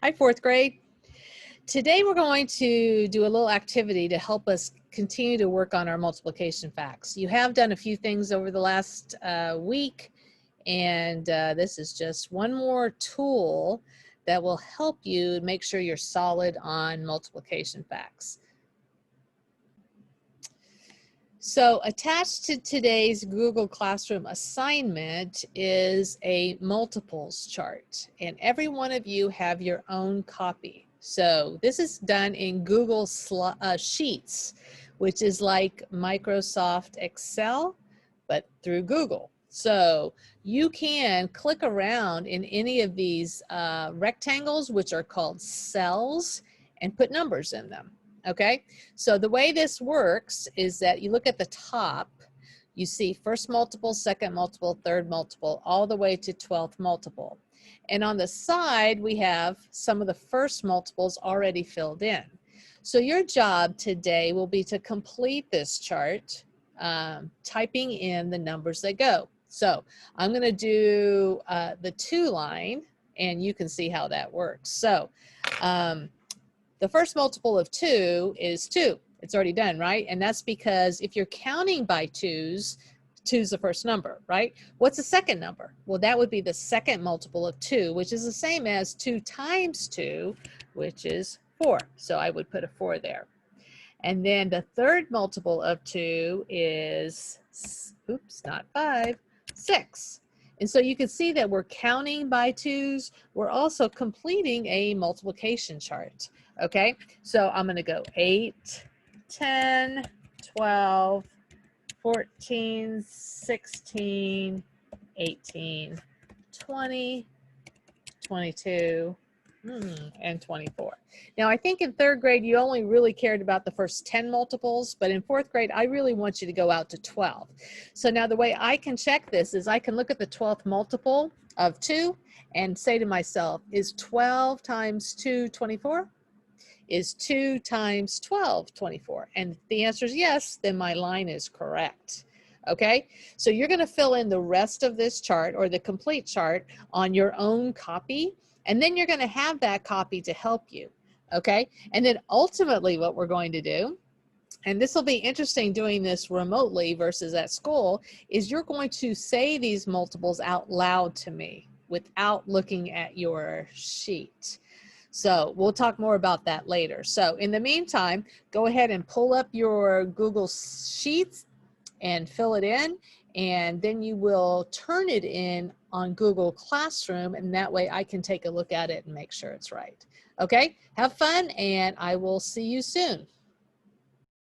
Hi, fourth grade. Today we're going to do a little activity to help us continue to work on our multiplication facts. You have done a few things over the last week, and this is just one more tool that will help you make sure you're solid on multiplication facts. So attached to today's Google Classroom assignment is a multiples chart, and every one of you have your own copy. So this is done in Google Sheets, which is like Microsoft Excel, but through Google. So you can click around in any of these rectangles, which are called cells, and put numbers in them. Okay, so the way this works is that you look at the top, you see first multiple, second multiple, third multiple, all the way to 12th multiple. And on the side, we have some of the first multiples already filled in. So your job today will be to complete this chart, typing in the numbers that go. So I'm going to do the 2 line, and you can see how that works. So the first multiple of 2 is 2. It's already done, right? And that's because if you're counting by 2's, 2's the first number, right? What's the second number? Well, that would be the second multiple of 2, which is the same as 2 times 2, which is 4. So I would put a 4 there. And then the third multiple of 2 is, oops, not 5, 6. And so you can see that we're counting by 2's. We're also completing a multiplication chart. Okay, so I'm going to go 8, 10, 12, 14, 16, 18, 20, 22, and 24. Now, I think in third grade, you only really cared about the first 10 multiples, but in fourth grade, I really want you to go out to 12. So now the way I can check this is I can look at the 12th multiple of 2 and say to myself, is 12 times 2 24? Is 2 times 12 24? And if the answer is yes, then my line is correct. Okay, so you're going to fill in the rest of this chart or the complete chart on your own copy, and then you're going to have that copy to help you. Okay, and then ultimately what we're going to do, and this will be interesting doing this remotely versus at school, is you're going to say these multiples out loud to me without looking at your sheet. So we'll talk more about that later. So in the meantime, go ahead and pull up your Google Sheets and fill it in, and then you will turn it in on Google Classroom, and that way I can take a look at it and make sure it's right. Okay, have fun, and I will see you soon.